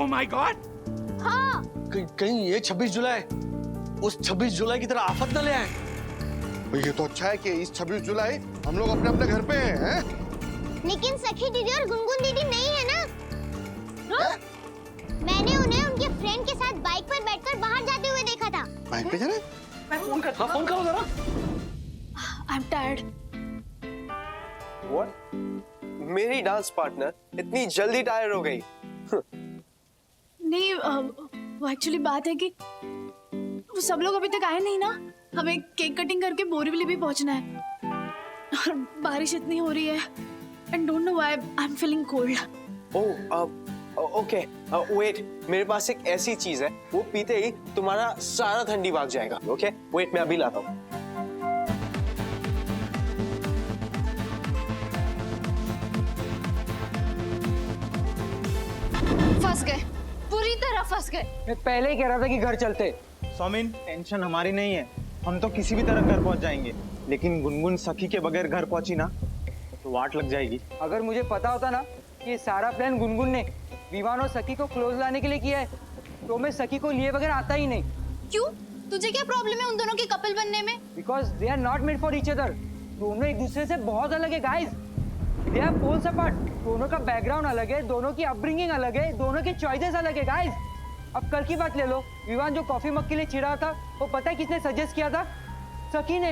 Oh my God! हाँ। कहीं ये 26 जुलाई उस 26 जुलाई की तरह आफत न ले आए। ये तो अच्छा है कि इस 26 जुलाई हम लोग अपने अपने घर पे हैं। लेकिन सखी दीदी और गुनगुन दीदी नहीं है ना? मैंने उन्हें उनके फ्रेंड के साथ बाइक पर बैठकर बाहर जाते हुए देखा था। बाइक पे जाना? मैं फोन करता हूँ। हाँ, फोन करो जरा। I'm tired. What? मेरी डांस पार्टनर इतनी जल्दी टायर हो गई? नहीं, वो एक्चुअली बात है कि वो सब लोग अभी तक आए नहीं ना। हमें केक कटिंग करके बोरीवली भी पहुंचना है और बारिश इतनी हो रही है and don't know why I am feeling cold. Okay wait, मेरे पास एक ऐसी चीज है, वो पीते ही तुम्हारा सारा ठंडी भाग जाएगा। ओके वेट, मैं अभी लाता हूँ। फंस गए, पूरी तरह फंस गए। मैं पहले ही कह रहा था कि घर चलते। सौमिन, टेंशन हमारी नहीं है, हम तो किसी भी तरह घर पहुंच जाएंगे, लेकिन गुनगुन सखी के बगैर घर पहुंची ना तो वाट लग जाएगी। अगर मुझे पता होता ना कि ये सारा प्लान गुनगुन ने विवान और सखी को क्लोज लाने के लिए किया है, तो मैं सखी को लिए बगैर आता ही नहीं। क्यों? तुझे क्या प्रॉब्लम है उन दोनों के कपल बनने में? Because they are not made for each other. दोनों एक दूसरे से बहुत अलग है guys. They are poles apart. दोनों का बैकग्राउंड अलग है, दोनों की अपब्रिंगिंग अलग है, दोनों की चॉइसेस अलग है गाइस। अब कल की बात ले लो, विवान जो कॉफी मग के लिए चिढ़ा था, वो पता है किसने सजेस्ट किया था? सखी ने।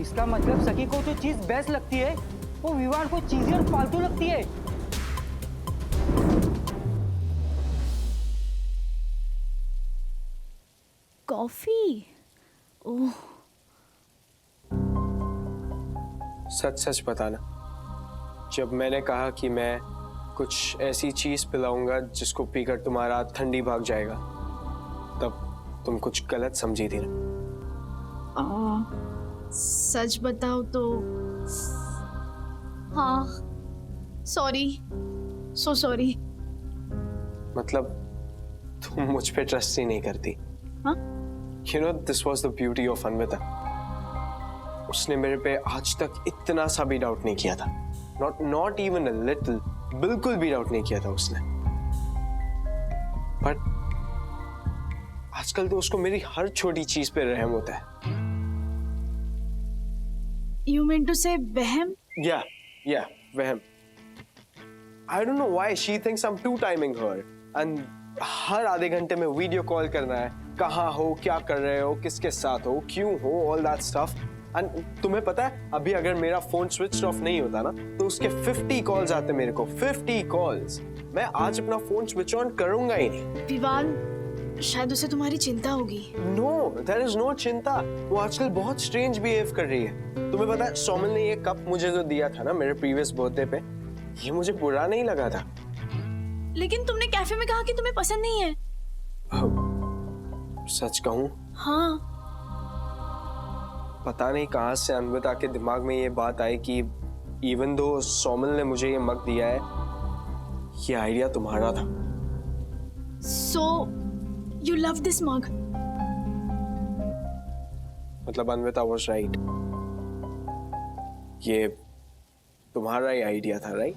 इसका मतलब सखी को जो चीज बेस्ट लगती है वो विवान को चीज़ी और फालतू लगती है। कॉफी? ओह, सच सच बताना, जब मैंने कहा कि मैं कुछ ऐसी चीज पिलाऊंगा जिसको पीकर तुम्हारा ठंडी भाग जाएगा, तब तुम कुछ गलत समझी थी ना? सच बताओ तो हाँ, सॉरी, सो सॉरी। मतलब तुम मुझ पे ट्रस्ट ही नहीं करती? हाँ? You know, this was the beauty of Anvita. उसने मेरे पे आज तक इतना सा भी डाउट नहीं किया था। Not even a little, बिल्कुल भी डाउट नहीं किया था उसने। बट आजकल तो उसको मेरी हर छोटी चीज पे रहम होता है। You mean to say वहम? Yeah, वहम। I don't know why she thinks I'm two timing her and हर आधे घंटे में वीडियो कॉल करना है, कहाँ हो, क्या कर रहे हो, किसके साथ हो, क्यों हो, all that stuff। एंड तुम्हें पता है, अभी अगर मेरा फोन स्विच ऑफ नहीं होता ना, तो उसके 50 कॉल्स आते मेरे को, 50 कॉल्स। मैं आज अपना फोन स्विच ऑन करूंगा ही नहीं। विवान, शायद उसे तुम्हारी चिंता होगी। नो, देयर इज नो चिंता। वो आजकल बहुत स्ट्रेंज बिहेव कर रही है। तुम्हें पता है, सोमल ने ये कप मुझे जो दिया था ना मेरे प्रीवियस बर्थडे पे, ये मुझे बुरा नहीं लगा था। लेकिन तुमने कैफे में कहा कि तुम्हें पसंद नहीं है। सच कहूं? हाँ। पता नहीं कहां से अन्विता के दिमाग में ये बात आई कि इवन दो सोमल ने मुझे ये मग दिया है, ये आइडिया तुम्हारा था। So, you love this mug? मतलब अन्विता was right। ये तुम्हारा ही आइडिया था, राइट?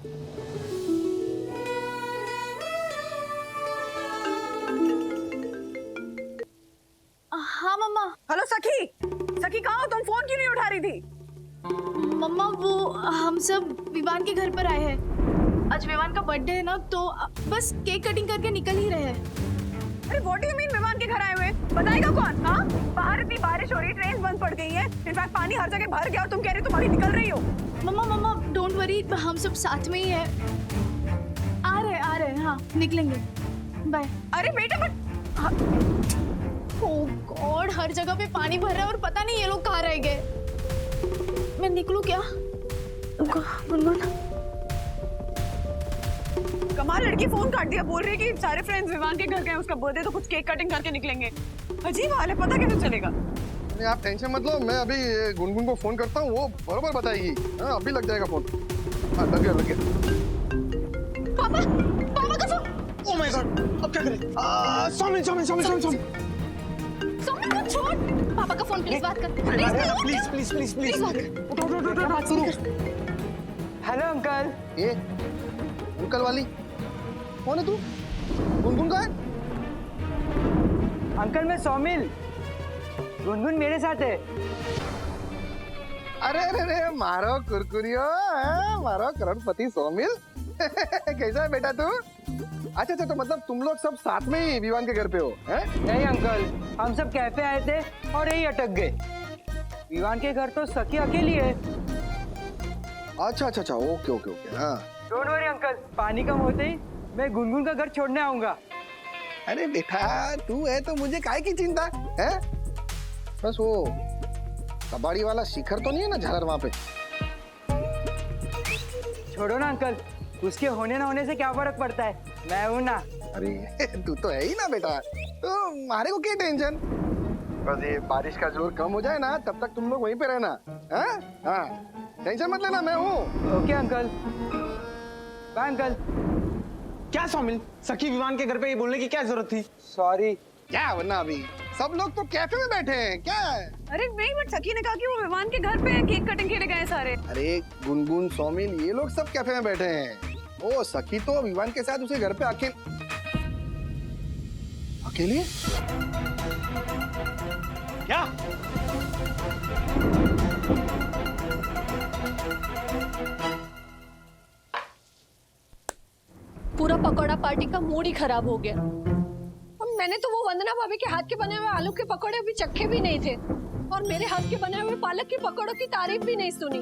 हाँ मम्मा। हेलो सखी, सखी कहाँ हो तुम? फोन क्यों नहीं उठा रही थी? मम्मा, वो हम सब विवान के घर पर आए हैं। आज विवान का बर्थडे है ना, तो बस केक कटिंग करके निकल ही रहे हैं। अरे व्हाट डू यू मीन विमान के घर आए हुए? बताएगा कौन? हाँ, बाहर इतनी बारिश हो रही, ट्रेन बंद पड़ गई है, इनफैक्ट पानी हर जगह भर गया और तुम कह रही तुम अभी निकल रही हो। मम्मा डोंट वरी, हम सब साथ में ही है। आ रहे हैं, हाँ निकलेंगे, बाय। अरे बेटा बट ओह गॉड, हर जगह पे पानी भर रहा है और पता नहीं ये लोग कहाँ रह गए। मैं निकलूं क्या? गुनगुन, कमाल, लड़की फोन काट दिया, बोल रही है कि सारे फ्रेंड्स विवान के घर गए, उसका बर्थडे तो कुछ केक कटिंग करके निकलेंगे। अजीब हाल है, पता कैसे चलेगा? नहीं, आप टेंशन मत लो, मैं अभी गुनगुन को फोन करता हूँ, वो बरोबर बताएगी। हाँ, अभी लग जाएगा फोन। हाँ, लग गया। पापा का फोन। ओह माय गॉड, अब क्या करें? सौमिन, सोमन को छोड़, पापा का फोन प्लीज बात कर। प्लीज। उठो। Hello uncle. ये अंकल वाली कौन है तू? गुनगुन का है? अंकल मैं सौमिल, गुनगुन मेरे साथ है। अरे अरे अरे मारो कुरकुरियो, मारो करोड़पति सौमिल। कैसा है बेटा तू? अच्छा अच्छा, तो मतलब तुम लोग सब साथ में ही विवान के घर पे हो? हैं? नहीं अंकल, हम सब कैफे आए थे और यही अटक गए। विवान के घर तो सखी अकेली है। अच्छा अच्छा अच्छा, ओके ओके ओके, हाँ। डोंट वरी अंकल, पानी कम होते ही मैं गुनगुन का घर छोड़ने आऊंगा। अरे बेटा तू है तो मुझे काहे की चिंता है? बस वो कबाड़ी वाला शिखर तो नहीं है ना झालर वहां पे? छोड़ो ना अंकल, उसके होने ना होने से क्या फर्क पड़ता है, मैं हूं ना। अरे तू तो है ही ना बेटा, तो मारे को क्या टेंशन? बस ये बारिश का जोर कम हो जाए ना, तब तक तुम लोग वहीं पे रहना। हाँ हाँ, टेंशन मत लेना, मैं हूँ। Okay uncle, bye uncle. क्या सौमिल, सखी विवान के घर पे ये बोलने की क्या जरूरत थी? सॉरी। क्या वरना अभी सब लोग तो कैफे में बैठे हैं क्या? अरे नहीं, बट सखी ने कहा कि वो विवान के घर पे केक कटिंग के लिए गए सारे। अरे गुनगुन सौमिल ये लोग सब कैफे में बैठे हैं। ओ सखी तो विवान के साथ उसे घर पे अकेले क्या? पूरा पकौड़ा पार्टी का मूड ही खराब हो गया। और मैंने तो वो वंदना भाभी के हाथ के बने हुए आलू के पकौड़े अभी चखे भी नहीं थे, और मेरे हाथ के बने हुए पालक के पकौड़ों की तारीफ भी नहीं सुनी।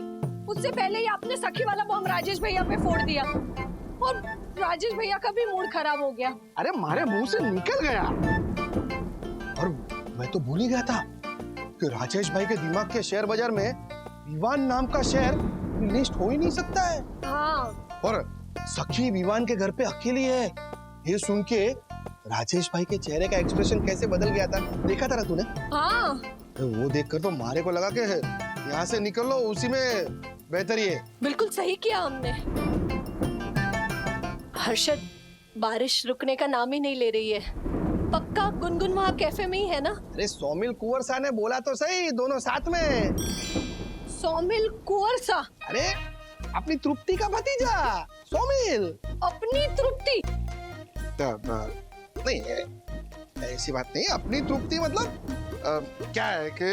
उससे पहले ही आपने सखी वाला बम राजेश भैया पे फोड़ दिया, और राजेश भैया का भी मूड खराब हो गया। अरे मारे मुंह से निकल गया, और मैं तो भूल ही गया था कि राजेश भाई के दिमाग के शेयर बाजार में विवान नाम का शेयर लिस्ट हो ही नहीं सकता है। हाँ। और सखी विवान के घर पे अकेली है, ये सुन के राजेश भाई के चेहरे का एक्सप्रेशन कैसे बदल गया था, देखा था ना तूने? हाँ। वो देखकर तो मारे को लगा कि यहाँ से निकल लो, उसी में बेहतर ही है। बिल्कुल सही किया हमने। हर्षद, बारिश रुकने का नाम ही नहीं ले रही है। पक्का गुनगुन वहाँ कैफे में ही है ना? अरे सौमिल कुंवर सा ने बोला तो सही, दोनों साथ में। सौमिल कुंवर सा? अरे अपनी तृप्ति का भतीजा सौमिल। अपनी तृप्ति? नहीं ऐसी बात नहीं, अपनी तृप्ति मतलब क्या है कि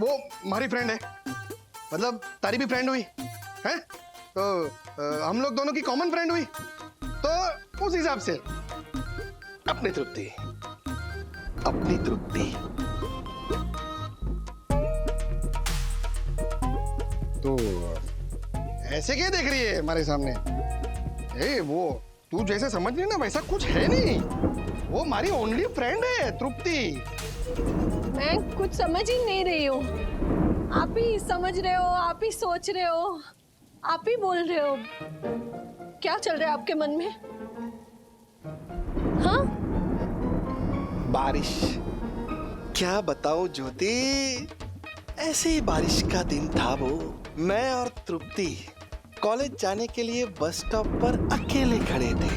वो हमारी फ्रेंड है, मतलब तारी भी फ्रेंड हुई है, तो हम लोग दोनों की कॉमन फ्रेंड हुई, तो उस हिसाब से अपनी तृप्ति, अपनी तृप्ति। तो ऐसे क्या देख रही है हमारे सामने? ए वो तू जैसे समझ रही है ना वैसा कुछ है नहीं, वो हमारी ओनली फ्रेंड है तृप्ति। मैं कुछ समझ ही नहीं रही हूँ। आप ही समझ रहे हो, आप ही सोच रहे हो, आप ही बोल रहे हो। क्या चल रहा है आपके मन में? हाँ? बारिश, क्या बताऊं ज्योति, ऐसे ही बारिश का दिन था वो। मैं और तृप्ति कॉलेज जाने के लिए बस स्टॉप पर अकेले खड़े थे,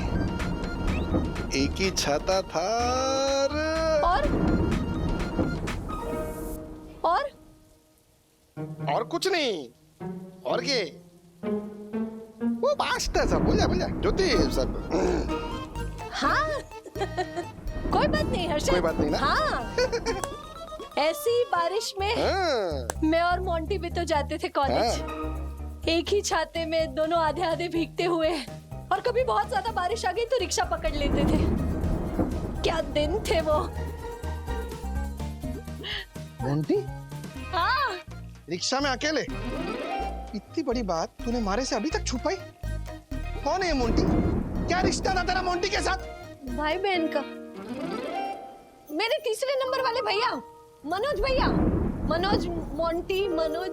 एक ही छाता था। और कुछ नहीं, और के वो बात सब बोल जा ज्योति सब। हाँ। कोई बात नहीं हर्षद, कोई बात नहीं ना? हाँ। ऐसी बारिश में हाँ। मैं और मोंटी भी तो जाते थे कॉलेज, एक ही छाते में, दोनों आधे आधे भीगते हुए, और कभी बहुत ज्यादा बारिश आ गई तो रिक्शा पकड़ लेते थे। क्या दिन थे वो। मोंटी? हाँ। रिक्शा में अकेले? इतनी बड़ी बात तूने मारे से अभी तक छुपाई? कौन है ये मोंटी? क्या रिश्ता था तेरा मोंटी के साथ? भाई बहन का। मेरे तीसरे नंबर वाले भैया, मनोज भैया। मनोज, मोंटी, मनोज।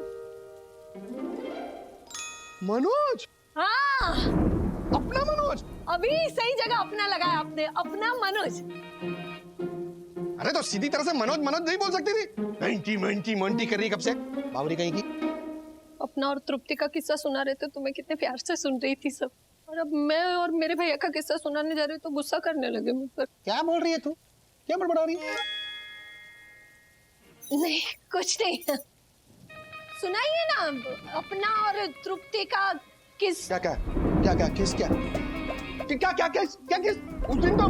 मनोज? हाँ। अपना मनोज? अभी सही जगह अपना लगाया आपने, अपना मनोज। अरे तो सीधी तरह से मनोज मनोज नहीं बोल सकती थी? मोंटी मोंटी मोंटी कर रही कब से? बावरी कहीं की। अपना और तृप्ति का किस्सा सुना रहे थे तो मैं कितने प्यार से सुन रही थी सब, और अब मैं और मेरे भैया का किस्सा सुनाने जा रही हूँ तो गुस्सा करने लगे मुझ पर। क्या बोल रही है तू? क्या बड़बड़ा रही है? नहीं कुछ नहीं। सुनाइए ना अपना और तृप्ति का किस। क्या क्या क्या क्या किस क्या? क्या क्या क्या क्या किस उस दिन तो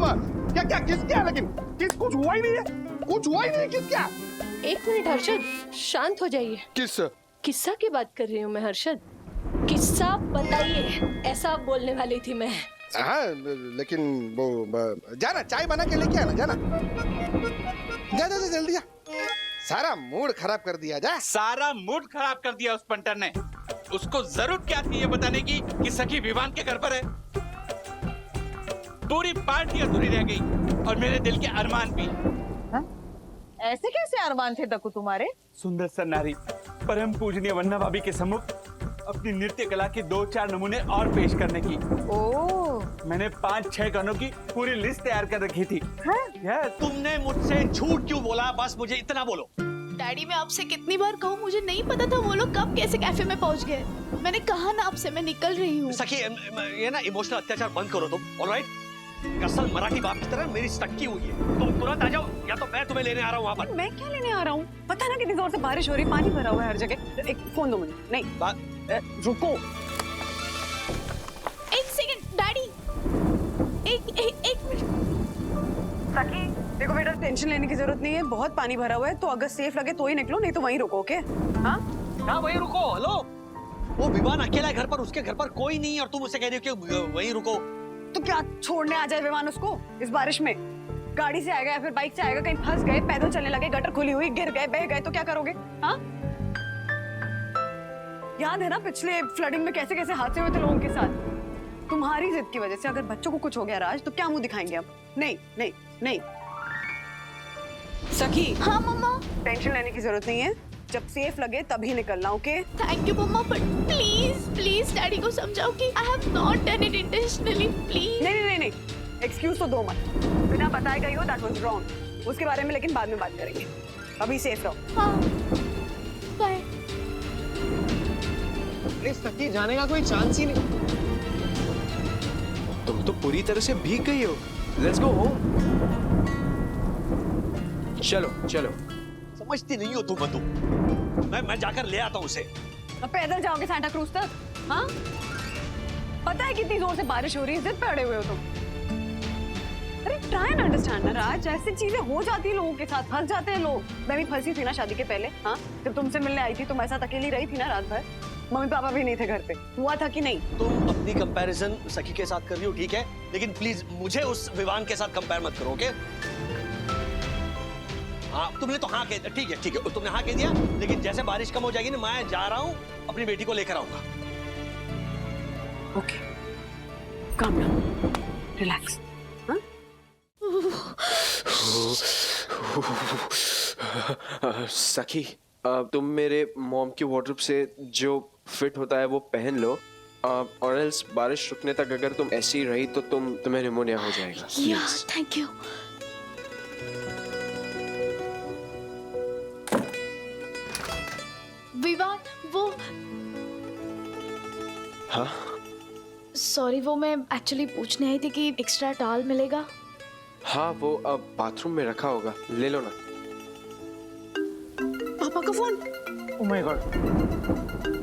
क्या क्या किस क्या, लेकिन किस कुछ हुआ ही नहीं है, कुछ हुआ ही नहीं, किस क्या? एक मिनट हर्षद, शांत हो जाइए। किस किस्सा की बात कर रही हूँ मैं हर्षद। किस्सा बताइए, ऐसा बोलने वाली थी मैं। हाँ, लेकिन वो जाना चाय बना के लेके आना, जाना जा जा जा जल्दी जा। सारा मूड खराब कर दिया, जा। सारा मूड खराब कर दिया उस पंटर ने। उसको जरूरत क्या थी ये बताने की कि सखी विवान के घर पर है। पूरी पार्टी अधूरी रह गई और मेरे दिल के अरमान भी। ऐसे कैसे अरमान थे दक्कू तुम्हारे? सुंदर सा नारी, परम पूजनीय वन्ना भाभी के सम्मुख अपनी नृत्य कला के 2-4 नमूने और पेश करने की। ओह, मैंने 5-6 गानों की पूरी लिस्ट तैयार कर रखी थी। तुमने मुझसे झूठ क्यों बोला? बस मुझे इतना बोलो। डैडी, मैं आपसे कितनी बार कहूँ, मुझे नहीं पता था वो लोग कब कैसे कैफे में पहुंच गए। मैंने कहा ना आपसे, मैं निकल रही हूँ। सखी, ये ना इमोशनल अत्याचार बंद करो तुम, ऑलराइट? असल मराठी बाप की तरह मेरी स्टक्की हुई है। तुम तुरंत आ जाओ या तो मैं तुम्हें लेने आ रहा हूँ वहाँ पर। मैं क्या लेने आ रहा हूँ? पता ना कितनी जोर से बारिश हो रही, पानी भरा हुआ है हर जगह। एक फोन दो मुझे। नहीं, रुको। एक सेकंड डैडी, एक मिनट। सखी, देखो बेटा, टेंशन लेने की जरूरत नहीं है, बहुत पानी भरा हुआ है, तो अगर सेफ लगे तो ही निकलो, नहीं तो वहीं रुको, ओके? हाँ, वहीं रुको। हेलो, वो विवान अकेला है घर पर, उसके घर पर कोई नहीं है और तुम उसे कह रही हो कि वहीं रुको। तो क्या छोड़ने आ जाए विमान उसको इस बारिश में? गाड़ी से आएगा या फिर बाइक से आएगा, कहीं फंस गए, पैदल चलने लगे, गटर खुली हुई, गिर गए, बह गए, तो क्या करोगे? हाँ, याद है ना पिछले फ्लडिंग में कैसे कैसे हादसे हुए थे लोगों के साथ? तुम्हारी जिद की वजह से अगर बच्चों को कुछ हो गया राज, तो क्या मुंह दिखाएंगे अब? नहीं नहीं नहीं सखी। हाँ मम्मा। टेंशन लेने की जरूरत नहीं है, जब सेफ लगे तभी निकलना, okay? Thank you mamma, but please daddy को समझाओ कि I have not done it intentionally, please. नहीं, एक्सक्यूज तो दो मत, बिना बताए गई हो, दैट वाज रॉन्ग। उसके बारे में लेकिन बाद में बात करेंगे, अभी सेफ रहो। हाँ, बाय। सखी, जाने का कोई चांस ही नहीं। तुम तो पूरी तरह से भीग गई हो। Let's go home. चलो चलो। समझती नहीं हो तुम मधु। मैं जाकर ले आता हूँ उसे। अब पैदल जाओगे सांता क्रूज तक? हाँ, पता है कितनी जोर से बारिश हो रही है, जिद पे अड़े हुए हो तुम। अरे ट्राई एंड अंडरस्टैंड ना राज, ऐसी चीजें हो जाती है लोगों के साथ, फंस जाते हैं लोग। मैं भी फंसी थी ना शादी के पहले। हाँ, जब तुमसे मिलने आई थी तो मैं साथ अकेली रही थी ना रात भर, मम्मी पापा भी नहीं थे घर पे। हुआ था कि नहीं? तुम अपनी कंपैरिजन सखी के साथ कर रही हो, ठीक है, लेकिन प्लीज मुझे उस विवान के साथ कंपेयर मत करो, ओके? हाँ, तुमने तो हाँ कह, ठीक है, तुमने हाँ कह दिया, लेकिन जैसे बारिश कम हो जाएगी ना, मैं जा रहा हूँ, अपनी बेटी को लेकर आऊंगा। Okay, calm down, relax. सखी, तुम मेरे मॉम की वार्डरोब से जो फिट होता है वो पहन लो, और एल्स बारिश रुकने तक अगर तुम ऐसी ही रही तो तुम्हें निमोनिया हो जाएगा। या, थैंक यू। विवान, वो हाँ, सॉरी, वो मैं एक्चुअली पूछने आई थी कि एक्स्ट्रा टॉवल मिलेगा। हाँ, वो अब बाथरूम में रखा होगा, ले लो ना। पापा का फोन। Oh my god.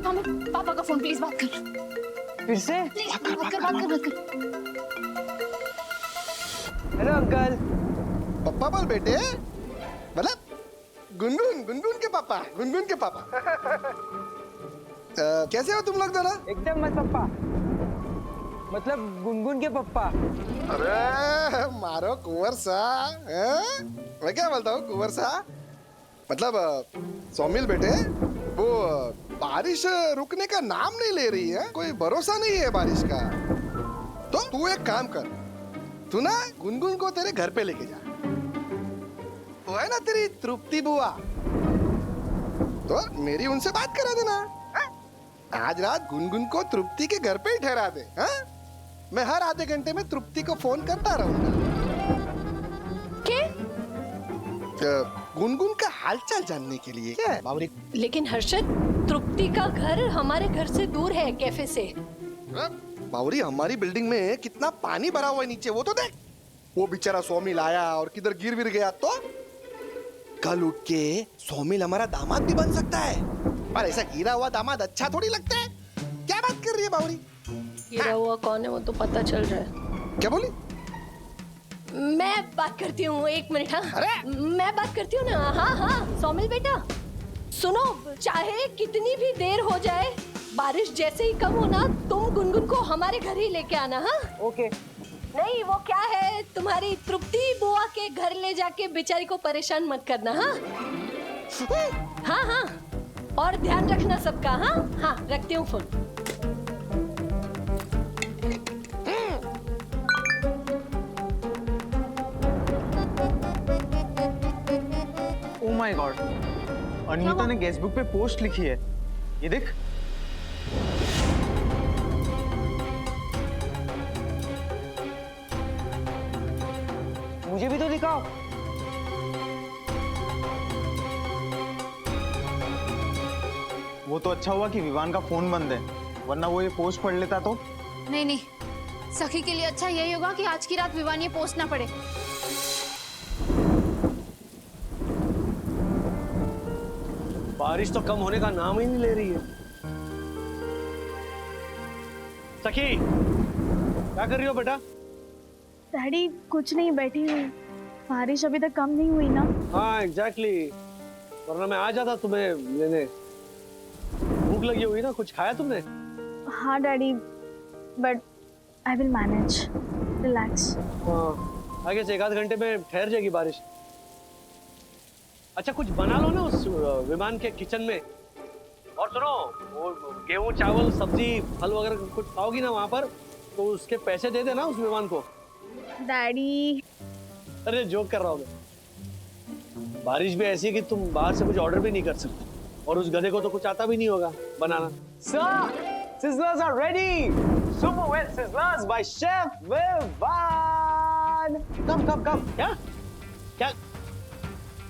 मामा, पापा का फोन, प्लीज बात कर। फिर से? बात कर। Hello uncle. पप्पा बोल बेटे, मतलब गुनगुन के पापा। कैसे हो तुम लोग दोनों? एकदम मस्त पप्पा, मतलब गुनगुन के पप्पा। अरे मारो कुंवर सा, मैं क्या बोलता हूँ कुंवर सा, मतलब सौमिल बेटे, वो बारिश रुकने का नाम नहीं ले रही है, कोई भरोसा नहीं है बारिश का। तो तू एक काम कर, तू ना गुनगुन को तेरे घर पे लेके जा। वो है ना तेरी तृप्ति बुआ, तो मेरी उनसे बात करा देना। आज रात गुनगुन को तृप्ति के घर पे ही ठहरा दे। मैं हर आधे घंटे में तृप्ति को फोन करता रहूंगा। गुनगुन का हालचाल जानने के लिए। क्या है बावरी? लेकिन हर्षद, तृप्ति का घर हमारे घर से दूर है, कैफे से। बावरी, हमारी बिल्डिंग में कितना पानी भरा हुआ है नीचे, वो तो देख। वो बेचारा सौमिल आया और किधर गिर विर गया तो कल उठ के सौमिल हमारा दामाद भी बन सकता है। पर ऐसा गिरा हुआ दामाद अच्छा थोड़ी लगता है। क्या बात कर रही है बावरी? गिरा हुआ कौन है वो तो पता चल रहा है। क्या बोली? मैं बात करती हूँ, 1 मिनट। हाँ मैं बात करती हूँ ना। हाँ सौमिल बेटा सुनो, चाहे कितनी भी देर हो जाए, बारिश जैसे ही कम हो ना, तुम गुनगुन को हमारे घर ही लेके आना। हाँ ओके। नहीं वो क्या है, तुम्हारी तृप्ति बुआ के घर ले जाके बेचारी को परेशान मत करना। हाँ और ध्यान रखना सबका। हाँ रखती हूँ phone. Oh my God, Anita ने गेस्ट बुक पे पोस्ट लिखी है, ये देख। मुझे भी तो दिखाओ। वो तो अच्छा हुआ कि विवान का फोन बंद है, वरना वो ये पोस्ट पढ़ लेता तो। नहीं, सखी के लिए अच्छा यही होगा कि आज की रात विवान ये पोस्ट ना पड़े। बारिश तो कम होने का नाम ही नहीं ले रही है। सखी क्या कर रही हो बेटा? डैडी कुछ नहीं, बैठी हुई। बारिश अभी तक कम नहीं हुई ना। हाँ एग्जैक्टली, वरना मैं आ जाता तुम्हें लेने। भूख लगी होगी ना, कुछ खाया तुमने? हाँ daddy, but I will manage, relax. हाँ आगे से 1 आध घंटे में ठहर जाएगी बारिश। अच्छा कुछ बना लो ना उस विमान के किचन में। और सुनो, वो गेहूं चावल सब्जी फल वगैरह कुछ खाओगी ना वहां पर, तो उसके पैसे दे देना उस विमान को। डैडी अरे जोक कर रहा हूँ मैं। बारिश भी ऐसी है कि तुम बाहर से कुछ ऑर्डर भी नहीं कर सकते, और उस गधे को तो कुछ आता भी नहीं होगा बनाना। Sir, sizzlers are ready. Super wet sizzlers by Chef Vivan. Come. क्या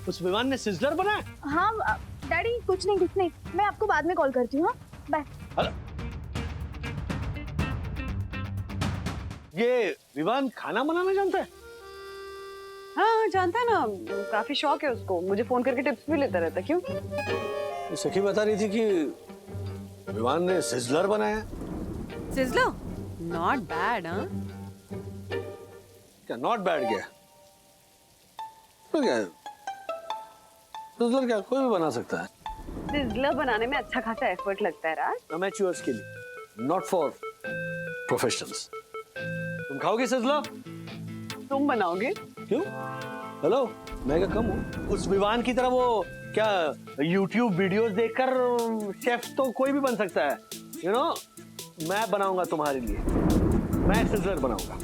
उस विमान ने सिजलर बनाया? हाँ डैडी कुछ नहीं, मैं आपको बाद में कॉल करती हूँ। बाय। हेलो, ये विमान खाना बनाना जानता है? हाँ जानता है ना, काफी शौक है उसको, मुझे फोन करके टिप्स भी लेता रहता। क्यों? सखी बता रही थी कि विमान ने सिजलर बनाया। सिजलर? Not bad. हाँ क्या नॉट बैड? क्या तो क्या सिजलर क्या कोई भी बना सकता है? सिजलर बनाने में अच्छा खासा एफर्ट लगता है राज। अमेच्योर्स के लिए, नॉट फॉर प्रोफेशनल्स। तुम खाओगे सिजलर? तुम बनाओगे? क्यों? हेलो, मैं क्या कम हूँ? उस विमान की तरह वो क्या YouTube वीडियोस देखकर शेफ तो कोई भी बन सकता है, you know? मैं बनाऊंगा तुम्हारे लिए, मैं सिजलर बनाऊंगा।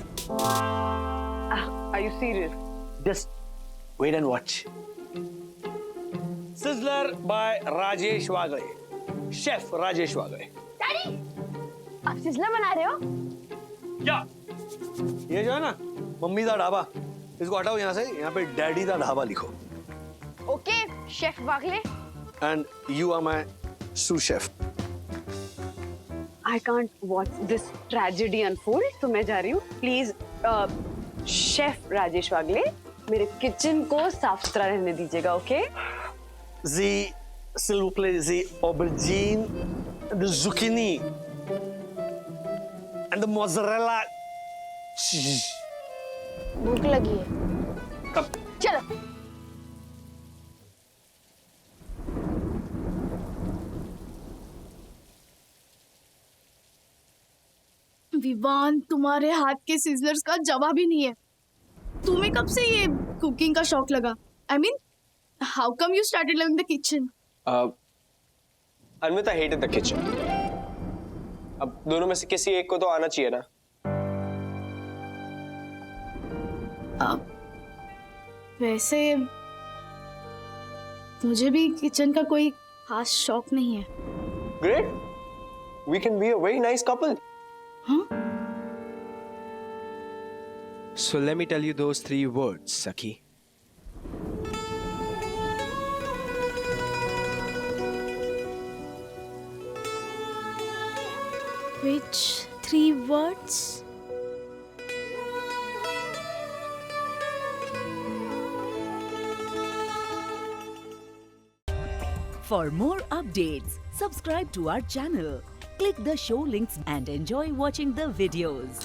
Are you serious? Just wait and watch. Sizzler by Rajesh Wagle, chef Rajesh Wagle. Daddy आप सिजलर बना रहे हो? क्या? ये जो है ना मम्मी का ढाबा, इसको हटाओ यहाँ से, यहाँ पे डैडी का ढाबा लिखो। Okay chef Wagle. And you are my sous chef. I can't watch this tragedy unfold, तो मैं जा रही हूँ। प्लीज शेफ राजेश वागले, मेरे किचन को साफ सुथरा रहने दीजिएगा, okay? S'il vous plaît, the aubergine, the zucchini, and the mozzarella cheese. भूख लगी है। कब? चलो। विवान तुम्हारे हाथ के सिजलर्स का जवाब ही नहीं है। तुम्हें कब से ये कुकिंग का शौक लगा? I mean, how come you started loving the kitchen? Anmita hated the kitchen. अब दोनों में से किसी एक को तो आना चाहिए ना। वैसे मुझे भी किचन का कोई खास शौक नहीं है। Great. We can be a very nice couple. So let me tell you those 3 words, Sakhi. Which 3 words? For more updates, subscribe to our channel, click the show links and enjoy watching the videos.